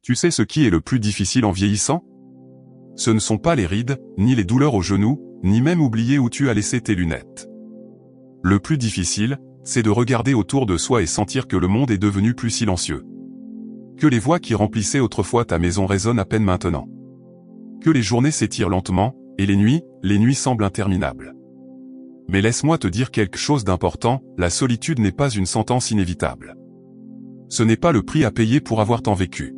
Tu sais ce qui est le plus difficile en vieillissant? Ce ne sont pas les rides, ni les douleurs aux genoux, ni même oublier où tu as laissé tes lunettes. Le plus difficile, c'est de regarder autour de soi et sentir que le monde est devenu plus silencieux. Que les voix qui remplissaient autrefois ta maison résonnent à peine maintenant. Que les journées s'étirent lentement, et les nuits semblent interminables. Mais laisse-moi te dire quelque chose d'important, la solitude n'est pas une sentence inévitable. Ce n'est pas le prix à payer pour avoir tant vécu.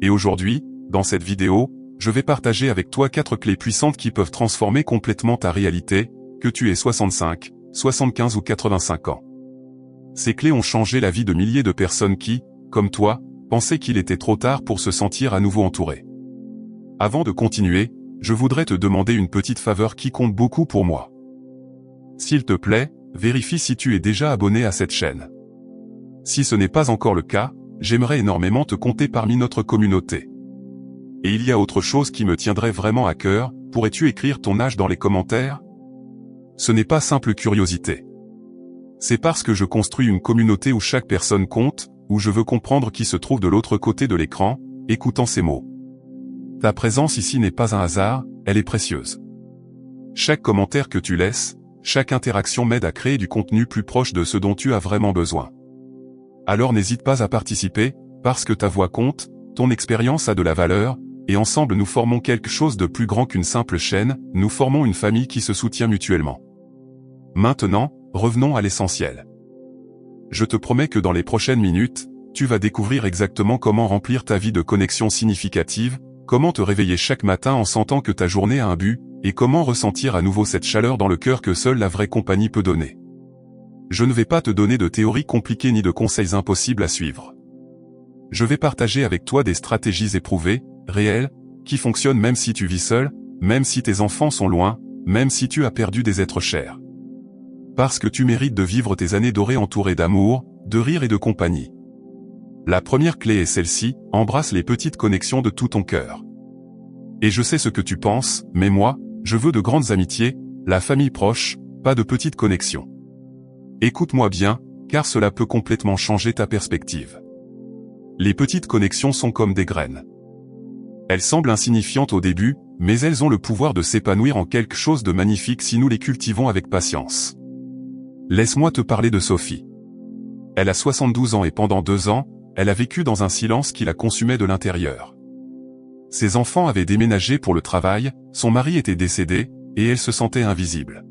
Et aujourd'hui, dans cette vidéo, je vais partager avec toi 4 clés puissantes qui peuvent transformer complètement ta réalité, que tu aies 65, 75 ou 85 ans. Ces clés ont changé la vie de milliers de personnes qui, comme toi, pensaient qu'il était trop tard pour se sentir à nouveau entouré. Avant de continuer, je voudrais te demander une petite faveur qui compte beaucoup pour moi. S'il te plaît, vérifie si tu es déjà abonné à cette chaîne. Si ce n'est pas encore le cas, j'aimerais énormément te compter parmi notre communauté. Et il y a autre chose qui me tiendrait vraiment à cœur, pourrais-tu écrire ton âge dans les commentaires? Ce n'est pas simple curiosité. C'est parce que je construis une communauté où chaque personne compte, où je veux comprendre qui se trouve de l'autre côté de l'écran, écoutant ces mots. Ta présence ici n'est pas un hasard, elle est précieuse. Chaque commentaire que tu laisses, chaque interaction m'aide à créer du contenu plus proche de ce dont tu as vraiment besoin. Alors n'hésite pas à participer, parce que ta voix compte, ton expérience a de la valeur, et ensemble nous formons quelque chose de plus grand qu'une simple chaîne, nous formons une famille qui se soutient mutuellement. Maintenant, revenons à l'essentiel. Je te promets que dans les prochaines minutes, tu vas découvrir exactement comment remplir ta vie de connexions significatives, comment te réveiller chaque matin en sentant que ta journée a un but, et comment ressentir à nouveau cette chaleur dans le cœur que seule la vraie compagnie peut donner. Je ne vais pas te donner de théories compliquées ni de conseils impossibles à suivre. Je vais partager avec toi des stratégies éprouvées, réelles, qui fonctionnent même si tu vis seul, même si tes enfants sont loin, même si tu as perdu des êtres chers. Parce que tu mérites de vivre tes années dorées entourées d'amour, de rire et de compagnie. La première clé est celle-ci, embrasse les petites connexions de tout ton cœur. Et je sais ce que tu penses, mais moi, je veux de grandes amitiés, la famille proche, pas de petites connexions. Écoute-moi bien, car cela peut complètement changer ta perspective. Les petites connexions sont comme des graines. Elles semblent insignifiantes au début, mais elles ont le pouvoir de s'épanouir en quelque chose de magnifique si nous les cultivons avec patience. Laisse-moi te parler de Sophie. Elle a 72 ans et pendant 2 ans, elle a vécu dans un silence qui la consumait de l'intérieur. Ses enfants avaient déménagé pour le travail, son mari était décédé, et elle se sentait invisible.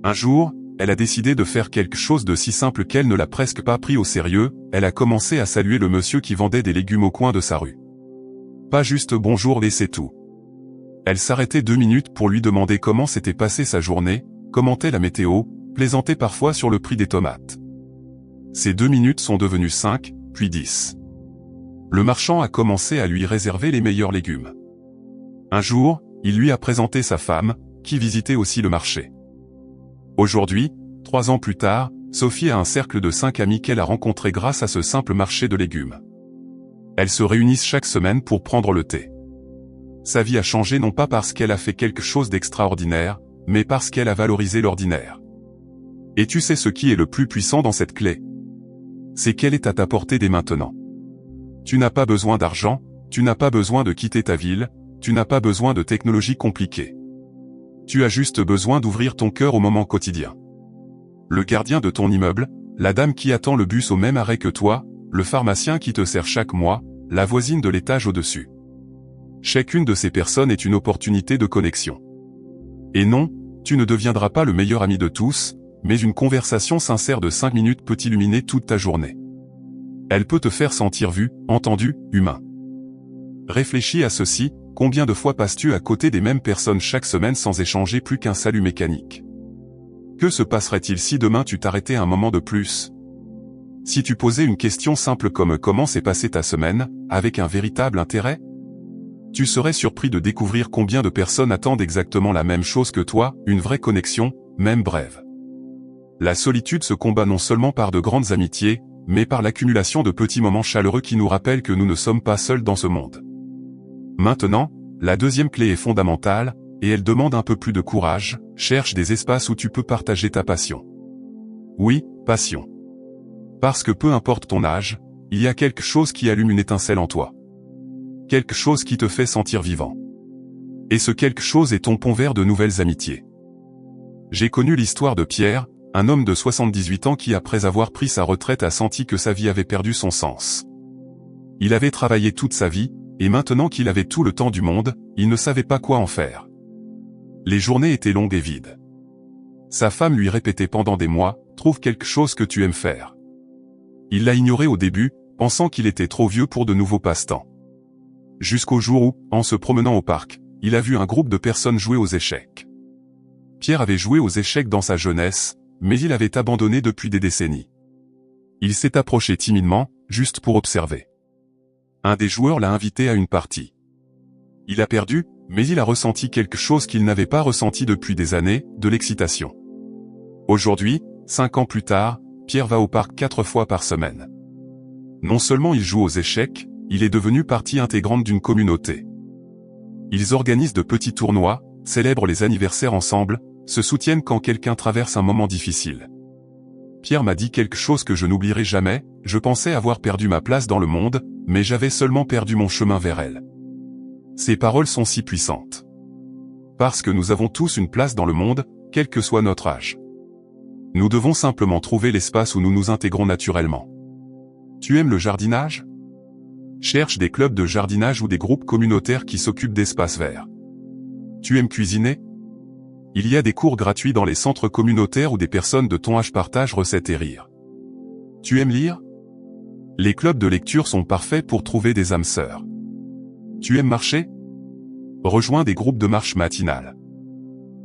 Un jour, elle a décidé de faire quelque chose de si simple qu'elle ne l'a presque pas pris au sérieux, elle a commencé à saluer le monsieur qui vendait des légumes au coin de sa rue. Pas juste bonjour et c'est tout. Elle s'arrêtait 2 minutes pour lui demander comment s'était passée sa journée, commentait la météo, plaisantait parfois sur le prix des tomates. Ces 2 minutes sont devenues 5, puis 10. Le marchand a commencé à lui réserver les meilleurs légumes. Un jour, il lui a présenté sa femme, qui visitait aussi le marché. Aujourd'hui, 3 ans plus tard, Sophie a un cercle de 5 amis qu'elle a rencontrés grâce à ce simple marché de légumes. Elles se réunissent chaque semaine pour prendre le thé. Sa vie a changé non pas parce qu'elle a fait quelque chose d'extraordinaire, mais parce qu'elle a valorisé l'ordinaire. Et tu sais ce qui est le plus puissant dans cette clé? C'est qu'elle est à ta portée dès maintenant. Tu n'as pas besoin d'argent, tu n'as pas besoin de quitter ta ville, tu n'as pas besoin de technologie compliquée. Tu as juste besoin d'ouvrir ton cœur au moment quotidien. Le gardien de ton immeuble, la dame qui attend le bus au même arrêt que toi, le pharmacien qui te sert chaque mois, la voisine de l'étage au-dessus. Chacune de ces personnes est une opportunité de connexion. Et non, tu ne deviendras pas le meilleur ami de tous, mais une conversation sincère de 5 minutes peut illuminer toute ta journée. Elle peut te faire sentir vu, entendu, humain. Réfléchis à ceci, combien de fois passes-tu à côté des mêmes personnes chaque semaine sans échanger plus qu'un salut mécanique? Que se passerait-il si demain tu t'arrêtais un moment de plus? Si tu posais une question simple comme « Comment s'est passée ta semaine ?» avec un véritable intérêt? Tu serais surpris de découvrir combien de personnes attendent exactement la même chose que toi, une vraie connexion, même brève. La solitude se combat non seulement par de grandes amitiés, mais par l'accumulation de petits moments chaleureux qui nous rappellent que nous ne sommes pas seuls dans ce monde. Maintenant, la deuxième clé est fondamentale, et elle demande un peu plus de courage, cherche des espaces où tu peux partager ta passion. Oui, passion. Parce que peu importe ton âge, il y a quelque chose qui allume une étincelle en toi. quelque chose qui te fait sentir vivant. Et ce quelque chose est ton pont vers de nouvelles amitiés. J'ai connu l'histoire de Pierre, un homme de 78 ans qui après avoir pris sa retraite a senti que sa vie avait perdu son sens. Il avait travaillé toute sa vie, et maintenant qu'il avait tout le temps du monde, il ne savait pas quoi en faire. Les journées étaient longues et vides. Sa femme lui répétait pendant des mois, « Trouve quelque chose que tu aimes faire ». Il l'a ignoré au début, pensant qu'il était trop vieux pour de nouveaux passe-temps. Jusqu'au jour où, en se promenant au parc, il a vu un groupe de personnes jouer aux échecs. Pierre avait joué aux échecs dans sa jeunesse, mais il avait abandonné depuis des décennies. Il s'est approché timidement, juste pour observer. Un des joueurs l'a invité à une partie. Il a perdu, mais il a ressenti quelque chose qu'il n'avait pas ressenti depuis des années, de l'excitation. Aujourd'hui, 5 ans plus tard, Pierre va au parc 4 fois par semaine. Non seulement il joue aux échecs, il est devenu partie intégrante d'une communauté. Ils organisent de petits tournois, célèbrent les anniversaires ensemble, se soutiennent quand quelqu'un traverse un moment difficile. Pierre m'a dit quelque chose que je n'oublierai jamais, je pensais avoir perdu ma place dans le monde, mais j'avais seulement perdu mon chemin vers elle. Ces paroles sont si puissantes. Parce que nous avons tous une place dans le monde, quel que soit notre âge. Nous devons simplement trouver l'espace où nous nous intégrons naturellement. Tu aimes le jardinage? Cherche des clubs de jardinage ou des groupes communautaires qui s'occupent d'espaces verts. Tu aimes cuisiner? Il y a des cours gratuits dans les centres communautaires où des personnes de ton âge partagent recettes et rires. Tu aimes lire? Les clubs de lecture sont parfaits pour trouver des âmes sœurs. Tu aimes marcher? Rejoins des groupes de marche matinale.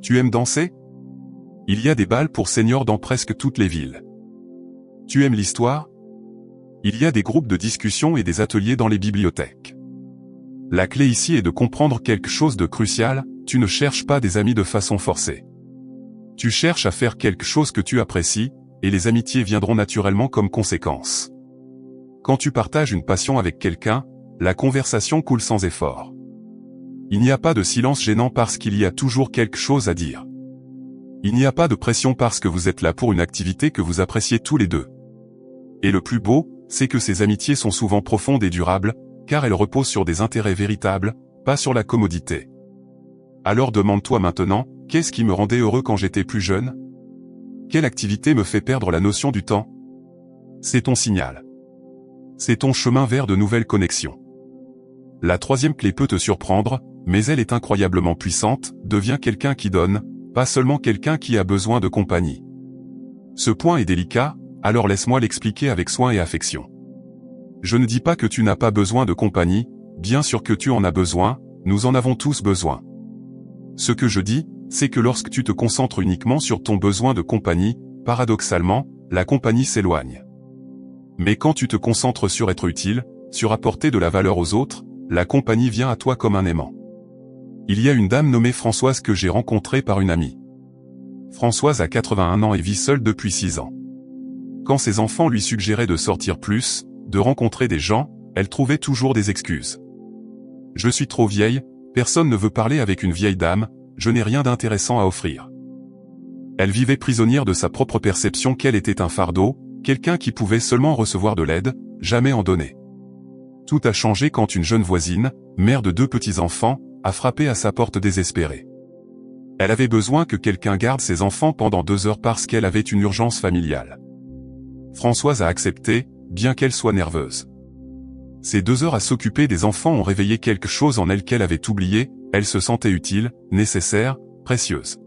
Tu aimes danser? Il y a des bals pour seniors dans presque toutes les villes. Tu aimes l'histoire? Il y a des groupes de discussion et des ateliers dans les bibliothèques. La clé ici est de comprendre quelque chose de crucial, tu ne cherches pas des amis de façon forcée. Tu cherches à faire quelque chose que tu apprécies, et les amitiés viendront naturellement comme conséquence. Quand tu partages une passion avec quelqu'un, la conversation coule sans effort. Il n'y a pas de silence gênant parce qu'il y a toujours quelque chose à dire. Il n'y a pas de pression parce que vous êtes là pour une activité que vous appréciez tous les deux. Et le plus beau, c'est que ces amitiés sont souvent profondes et durables, car elles reposent sur des intérêts véritables, pas sur la commodité. Alors demande-toi maintenant, qu'est-ce qui me rendait heureux quand j'étais plus jeune? Quelle activité me fait perdre la notion du temps? C'est ton signal. C'est ton chemin vers de nouvelles connexions. La troisième clé peut te surprendre, mais elle est incroyablement puissante, deviens quelqu'un qui donne, pas seulement quelqu'un qui a besoin de compagnie. Ce point est délicat, alors laisse-moi l'expliquer avec soin et affection. Je ne dis pas que tu n'as pas besoin de compagnie, bien sûr que tu en as besoin, nous en avons tous besoin. Ce que je dis, c'est que lorsque tu te concentres uniquement sur ton besoin de compagnie, paradoxalement, la compagnie s'éloigne. Mais quand tu te concentres sur être utile, sur apporter de la valeur aux autres, la compagnie vient à toi comme un aimant. Il y a une dame nommée Françoise que j'ai rencontrée par une amie. Françoise a 81 ans et vit seule depuis 6 ans. Quand ses enfants lui suggéraient de sortir plus, de rencontrer des gens, elle trouvait toujours des excuses. Je suis trop vieille, personne ne veut parler avec une vieille dame, je n'ai rien d'intéressant à offrir. Elle vivait prisonnière de sa propre perception qu'elle était un fardeau, quelqu'un qui pouvait seulement recevoir de l'aide, jamais en donner. Tout a changé quand une jeune voisine, mère de 2 petits-enfants, a frappé à sa porte désespérée. Elle avait besoin que quelqu'un garde ses enfants pendant 2 heures parce qu'elle avait une urgence familiale. Françoise a accepté, bien qu'elle soit nerveuse. Ces 2 heures à s'occuper des enfants ont réveillé quelque chose en elle qu'elle avait oublié, elle se sentait utile, nécessaire, précieuse.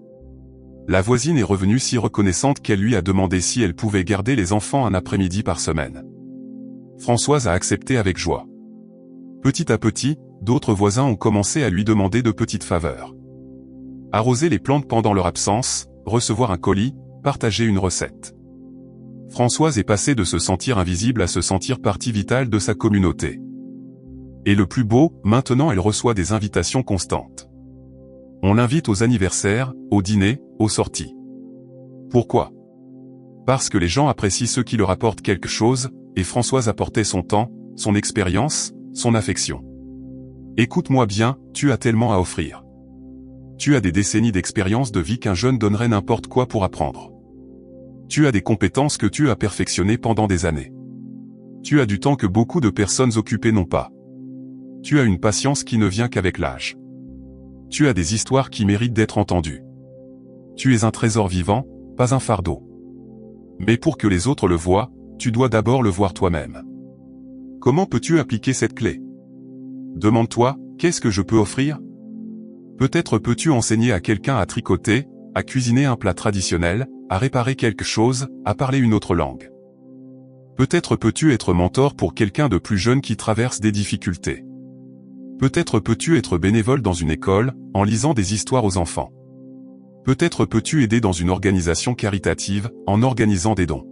La voisine est revenue si reconnaissante qu'elle lui a demandé si elle pouvait garder les enfants un après-midi par semaine. Françoise a accepté avec joie. Petit à petit, d'autres voisins ont commencé à lui demander de petites faveurs. Arroser les plantes pendant leur absence, recevoir un colis, partager une recette. Françoise est passée de se sentir invisible à se sentir partie vitale de sa communauté. Et le plus beau, maintenant elle reçoit des invitations constantes. On l'invite aux anniversaires, aux dîners, aux sorties. Pourquoi? Parce que les gens apprécient ceux qui leur apportent quelque chose, et Françoise apportait son temps, son expérience, son affection. Écoute-moi bien, tu as tellement à offrir. Tu as des décennies d'expérience de vie qu'un jeune donnerait n'importe quoi pour apprendre. Tu as des compétences que tu as perfectionnées pendant des années. Tu as du temps que beaucoup de personnes occupées n'ont pas. Tu as une patience qui ne vient qu'avec l'âge. Tu as des histoires qui méritent d'être entendues. Tu es un trésor vivant, pas un fardeau. Mais pour que les autres le voient, tu dois d'abord le voir toi-même. Comment peux-tu appliquer cette clé? Demande-toi, qu'est-ce que je peux offrir? Peut-être peux-tu enseigner à quelqu'un à tricoter, à cuisiner un plat traditionnel, à réparer quelque chose, à parler une autre langue. Peut-être peux-tu être mentor pour quelqu'un de plus jeune qui traverse des difficultés. Peut-être peux-tu être bénévole dans une école, en lisant des histoires aux enfants. Peut-être peux-tu aider dans une organisation caritative, en organisant des dons.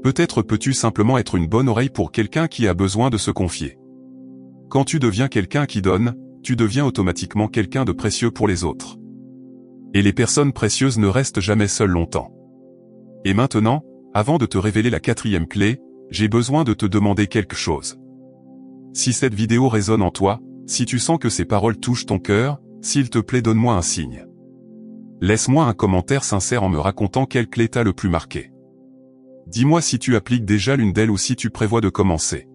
Peut-être peux-tu simplement être une bonne oreille pour quelqu'un qui a besoin de se confier. Quand tu deviens quelqu'un qui donne, tu deviens automatiquement quelqu'un de précieux pour les autres. Et les personnes précieuses ne restent jamais seules longtemps. Et maintenant, avant de te révéler la 4e clé, j'ai besoin de te demander quelque chose. Si cette vidéo résonne en toi, si tu sens que ces paroles touchent ton cœur, s'il te plaît donne-moi un signe. Laisse-moi un commentaire sincère en me racontant quelle clé t'a le plus marqué. Dis-moi si tu appliques déjà l'une d'elles ou si tu prévois de commencer.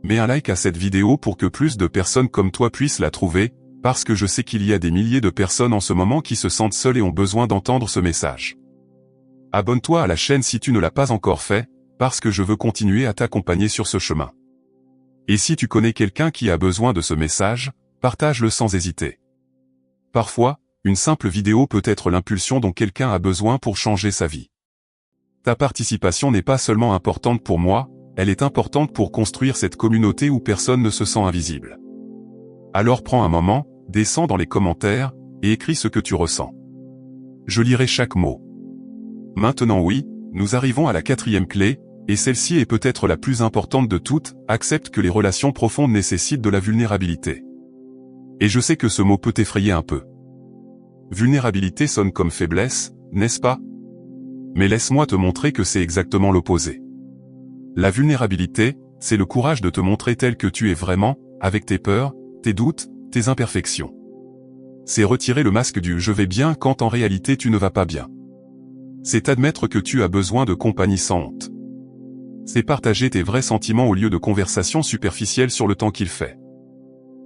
Mets un like à cette vidéo pour que plus de personnes comme toi puissent la trouver, parce que je sais qu'il y a des milliers de personnes en ce moment qui se sentent seules et ont besoin d'entendre ce message. Abonne-toi à la chaîne si tu ne l'as pas encore fait, parce que je veux continuer à t'accompagner sur ce chemin. Et si tu connais quelqu'un qui a besoin de ce message, partage-le sans hésiter. Parfois, une simple vidéo peut être l'impulsion dont quelqu'un a besoin pour changer sa vie. Ta participation n'est pas seulement importante pour moi, elle est importante pour construire cette communauté où personne ne se sent invisible. Alors prends un moment, descends dans les commentaires, et écris ce que tu ressens. Je lirai chaque mot. Maintenant oui, nous arrivons à la 4e clé, et celle-ci est peut-être la plus importante de toutes, accepte que les relations profondes nécessitent de la vulnérabilité. Et je sais que ce mot peut t'effrayer un peu. Vulnérabilité sonne comme faiblesse, n'est-ce pas? Mais laisse-moi te montrer que c'est exactement l'opposé. La vulnérabilité, c'est le courage de te montrer tel que tu es vraiment, avec tes peurs, tes doutes, tes imperfections. C'est retirer le masque du « je vais bien » quand en réalité tu ne vas pas bien. C'est admettre que tu as besoin de compagnie sans honte. C'est partager tes vrais sentiments au lieu de conversations superficielles sur le temps qu'il fait.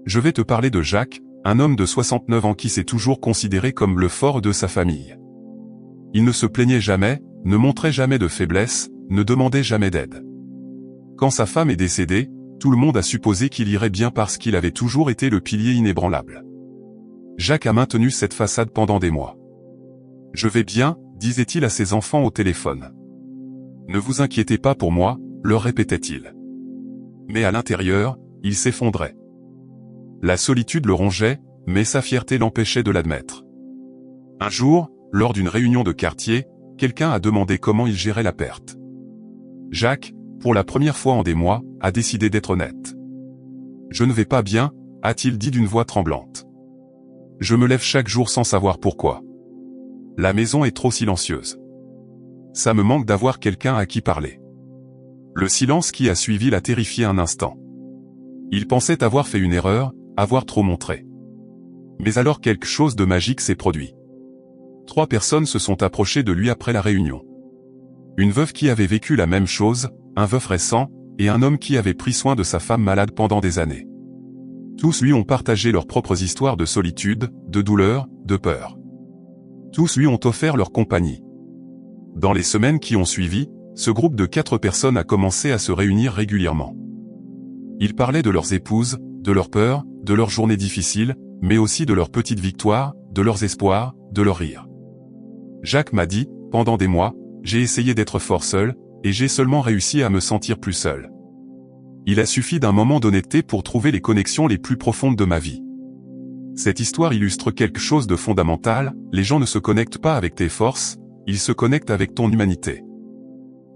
Je vais te parler de Jacques, un homme de 69 ans qui s'est toujours considéré comme le fort de sa famille. Il ne se plaignait jamais, ne montrait jamais de faiblesse, ne demandait jamais d'aide. Quand sa femme est décédée, tout le monde a supposé qu'il irait bien parce qu'il avait toujours été le pilier inébranlable. Jacques a maintenu cette façade pendant des mois. « Je vais bien », disait-il à ses enfants au téléphone. « Ne vous inquiétez pas pour moi », leur répétait-il. Mais à l'intérieur, il s'effondrait. La solitude le rongeait, mais sa fierté l'empêchait de l'admettre. Un jour, lors d'une réunion de quartier, quelqu'un a demandé comment il gérait la perte. Jacques, pour la première fois en des mois, a décidé d'être honnête. « Je ne vais pas bien », a-t-il dit d'une voix tremblante. « Je me lève chaque jour sans savoir pourquoi. La maison est trop silencieuse. Ça me manque d'avoir quelqu'un à qui parler. » Le silence qui a suivi l'a terrifié un instant. Il pensait avoir fait une erreur, avoir trop montré. Mais alors quelque chose de magique s'est produit. 3 personnes se sont approchées de lui après la réunion. Une veuve qui avait vécu la même chose, un veuf récent, et un homme qui avait pris soin de sa femme malade pendant des années. Tous lui ont partagé leurs propres histoires de solitude, de douleur, de peur. Tous lui ont offert leur compagnie. Dans les semaines qui ont suivi, ce groupe de 4 personnes a commencé à se réunir régulièrement. Ils parlaient de leurs épouses, de leurs peurs, de leurs journées difficiles, mais aussi de leurs petites victoires, de leurs espoirs, de leurs rires. Jacques m'a dit, pendant des mois, j'ai essayé d'être fort seul, et j'ai seulement réussi à me sentir plus seul. Il a suffi d'un moment d'honnêteté pour trouver les connexions les plus profondes de ma vie. Cette histoire illustre quelque chose de fondamental, les gens ne se connectent pas avec tes forces, ils se connectent avec ton humanité.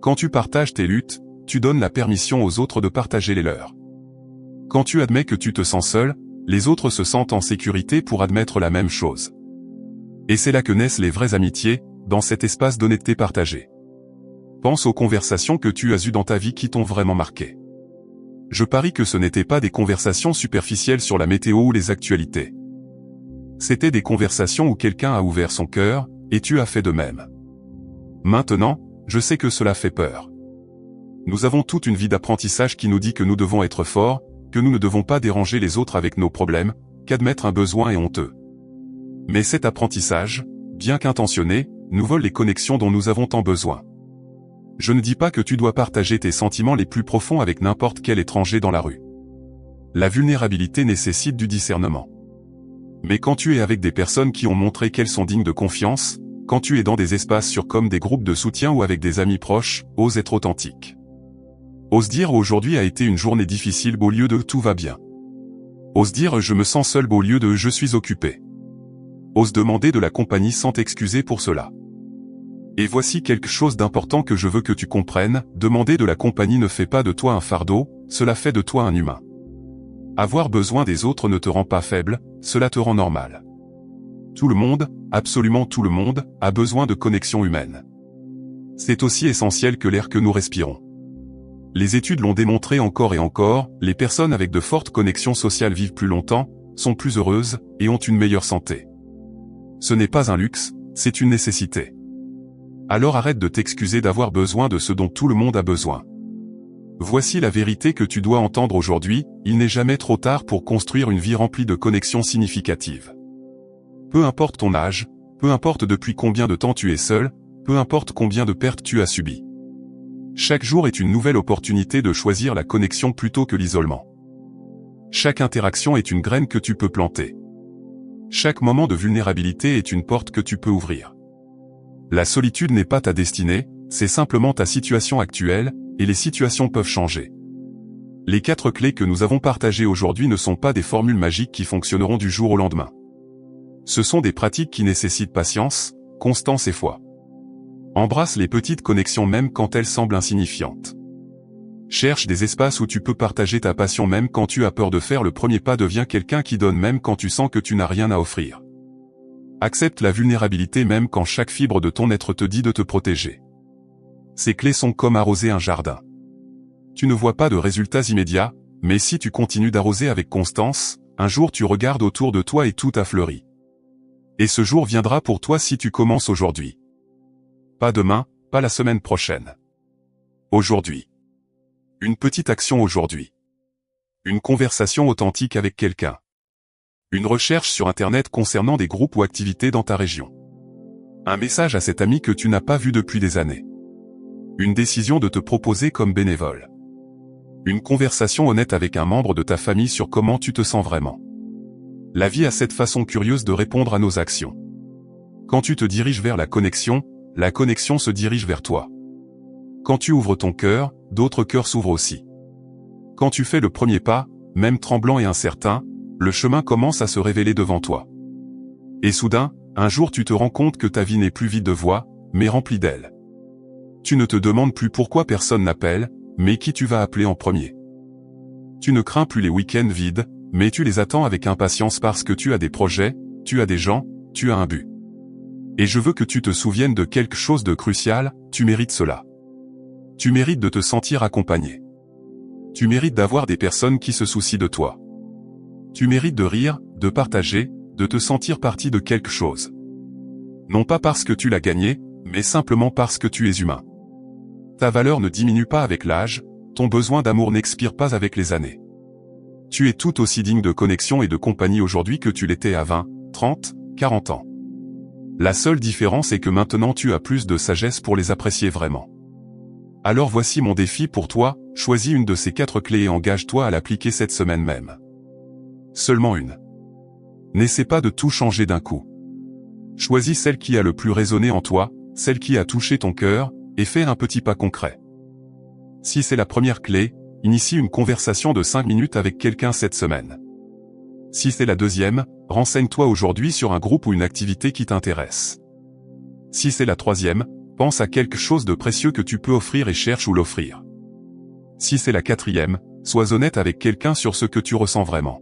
Quand tu partages tes luttes, tu donnes la permission aux autres de partager les leurs. Quand tu admets que tu te sens seul, les autres se sentent en sécurité pour admettre la même chose. Et c'est là que naissent les vraies amitiés, dans cet espace d'honnêteté partagée. Pense aux conversations que tu as eues dans ta vie qui t'ont vraiment marqué. Je parie que ce n'étaient pas des conversations superficielles sur la météo ou les actualités. C'étaient des conversations où quelqu'un a ouvert son cœur, et tu as fait de même. Maintenant, je sais que cela fait peur. Nous avons toute une vie d'apprentissage qui nous dit que nous devons être forts, que nous ne devons pas déranger les autres avec nos problèmes, qu'admettre un besoin est honteux. Mais cet apprentissage, bien qu'intentionné, nous vole les connexions dont nous avons tant besoin. Je ne dis pas que tu dois partager tes sentiments les plus profonds avec n'importe quel étranger dans la rue. La vulnérabilité nécessite du discernement. Mais quand tu es avec des personnes qui ont montré qu'elles sont dignes de confiance, quand tu es dans des espaces sûrs comme des groupes de soutien ou avec des amis proches, ose être authentique. Ose dire aujourd'hui a été une journée difficile au lieu de tout va bien. Ose dire je me sens seul au lieu de je suis occupé. Ose demander de la compagnie sans t'excuser pour cela. Et voici quelque chose d'important que je veux que tu comprennes, demander de la compagnie ne fait pas de toi un fardeau, cela fait de toi un humain. Avoir besoin des autres ne te rend pas faible, cela te rend normal. Tout le monde, absolument tout le monde, a besoin de connexion humaine. C'est aussi essentiel que l'air que nous respirons. Les études l'ont démontré encore et encore, les personnes avec de fortes connexions sociales vivent plus longtemps, sont plus heureuses, et ont une meilleure santé. Ce n'est pas un luxe, c'est une nécessité. Alors arrête de t'excuser d'avoir besoin de ce dont tout le monde a besoin. Voici la vérité que tu dois entendre aujourd'hui, il n'est jamais trop tard pour construire une vie remplie de connexions significatives. Peu importe ton âge, peu importe depuis combien de temps tu es seul, peu importe combien de pertes tu as subies. Chaque jour est une nouvelle opportunité de choisir la connexion plutôt que l'isolement. Chaque interaction est une graine que tu peux planter. Chaque moment de vulnérabilité est une porte que tu peux ouvrir. La solitude n'est pas ta destinée, c'est simplement ta situation actuelle, et les situations peuvent changer. Les 4 clés que nous avons partagées aujourd'hui ne sont pas des formules magiques qui fonctionneront du jour au lendemain. Ce sont des pratiques qui nécessitent patience, constance et foi. Embrasse les petites connexions même quand elles semblent insignifiantes. Cherche des espaces où tu peux partager ta passion même quand tu as peur de faire le premier pas, deviens quelqu'un qui donne même quand tu sens que tu n'as rien à offrir. Accepte la vulnérabilité même quand chaque fibre de ton être te dit de te protéger. Ces clés sont comme arroser un jardin. Tu ne vois pas de résultats immédiats, mais si tu continues d'arroser avec constance, un jour tu regardes autour de toi et tout a fleuri. Et ce jour viendra pour toi si tu commences aujourd'hui. Pas demain, pas la semaine prochaine. Aujourd'hui. Une petite action aujourd'hui. Une conversation authentique avec quelqu'un. Une recherche sur Internet concernant des groupes ou activités dans ta région. Un message à cet ami que tu n'as pas vu depuis des années. Une décision de te proposer comme bénévole. Une conversation honnête avec un membre de ta famille sur comment tu te sens vraiment. La vie a cette façon curieuse de répondre à nos actions. Quand tu te diriges vers la connexion se dirige vers toi. Quand tu ouvres ton cœur, d'autres cœurs s'ouvrent aussi. Quand tu fais le premier pas, même tremblant et incertain, le chemin commence à se révéler devant toi. Et soudain, un jour tu te rends compte que ta vie n'est plus vide de voix, mais remplie d'elle. Tu ne te demandes plus pourquoi personne n'appelle, mais qui tu vas appeler en premier. Tu ne crains plus les week-ends vides, mais tu les attends avec impatience parce que tu as des projets, tu as des gens, tu as un but. Et je veux que tu te souviennes de quelque chose de crucial, tu mérites cela. Tu mérites de te sentir accompagné. Tu mérites d'avoir des personnes qui se soucient de toi. Tu mérites de rire, de partager, de te sentir partie de quelque chose. Non pas parce que tu l'as gagné, mais simplement parce que tu es humain. Ta valeur ne diminue pas avec l'âge, ton besoin d'amour n'expire pas avec les années. Tu es tout aussi digne de connexion et de compagnie aujourd'hui que tu l'étais à 20, 30, 40 ans. La seule différence est que maintenant tu as plus de sagesse pour les apprécier vraiment. Alors voici mon défi pour toi, choisis une de ces 4 clés et engage-toi à l'appliquer cette semaine même. Seulement une. N'essaie pas de tout changer d'un coup. Choisis celle qui a le plus résonné en toi, celle qui a touché ton cœur, et fais un petit pas concret. Si c'est la première clé, initie une conversation de 5 minutes avec quelqu'un cette semaine. Si c'est la deuxième, renseigne-toi aujourd'hui sur un groupe ou une activité qui t'intéresse. Si c'est la troisième, pense à quelque chose de précieux que tu peux offrir et cherche où l'offrir. Si c'est la quatrième, sois honnête avec quelqu'un sur ce que tu ressens vraiment.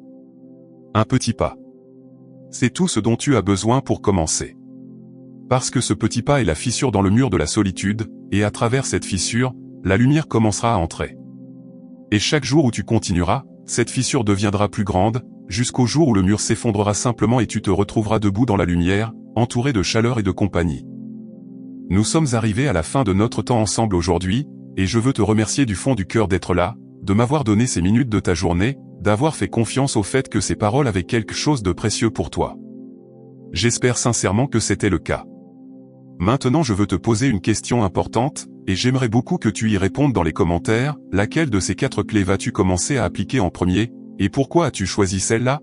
Un petit pas. C'est tout ce dont tu as besoin pour commencer. Parce que ce petit pas est la fissure dans le mur de la solitude, et à travers cette fissure, la lumière commencera à entrer. Et chaque jour où tu continueras, cette fissure deviendra plus grande, jusqu'au jour où le mur s'effondrera simplement et tu te retrouveras debout dans la lumière, entouré de chaleur et de compagnie. Nous sommes arrivés à la fin de notre temps ensemble aujourd'hui, et je veux te remercier du fond du cœur d'être là, de m'avoir donné ces minutes de ta journée, d'avoir fait confiance au fait que ces paroles avaient quelque chose de précieux pour toi. J'espère sincèrement que c'était le cas. Maintenant je veux te poser une question importante, et j'aimerais beaucoup que tu y répondes dans les commentaires. Laquelle de ces 4 clés vas-tu commencer à appliquer en premier, et pourquoi as-tu choisi celle-là?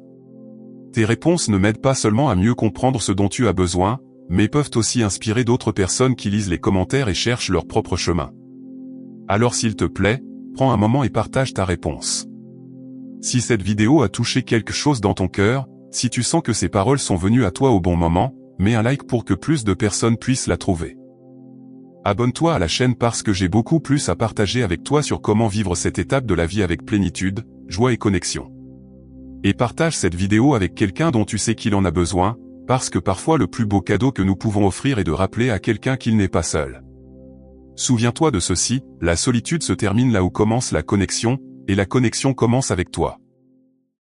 Tes réponses ne m'aident pas seulement à mieux comprendre ce dont tu as besoin, mais peuvent aussi inspirer d'autres personnes qui lisent les commentaires et cherchent leur propre chemin. Alors s'il te plaît, prends un moment et partage ta réponse. Si cette vidéo a touché quelque chose dans ton cœur, si tu sens que ces paroles sont venues à toi au bon moment, mets un like pour que plus de personnes puissent la trouver. Abonne-toi à la chaîne parce que j'ai beaucoup plus à partager avec toi sur comment vivre cette étape de la vie avec plénitude, joie et connexion. Et partage cette vidéo avec quelqu'un dont tu sais qu'il en a besoin, parce que parfois le plus beau cadeau que nous pouvons offrir est de rappeler à quelqu'un qu'il n'est pas seul. Souviens-toi de ceci, la solitude se termine là où commence la connexion, et la connexion commence avec toi.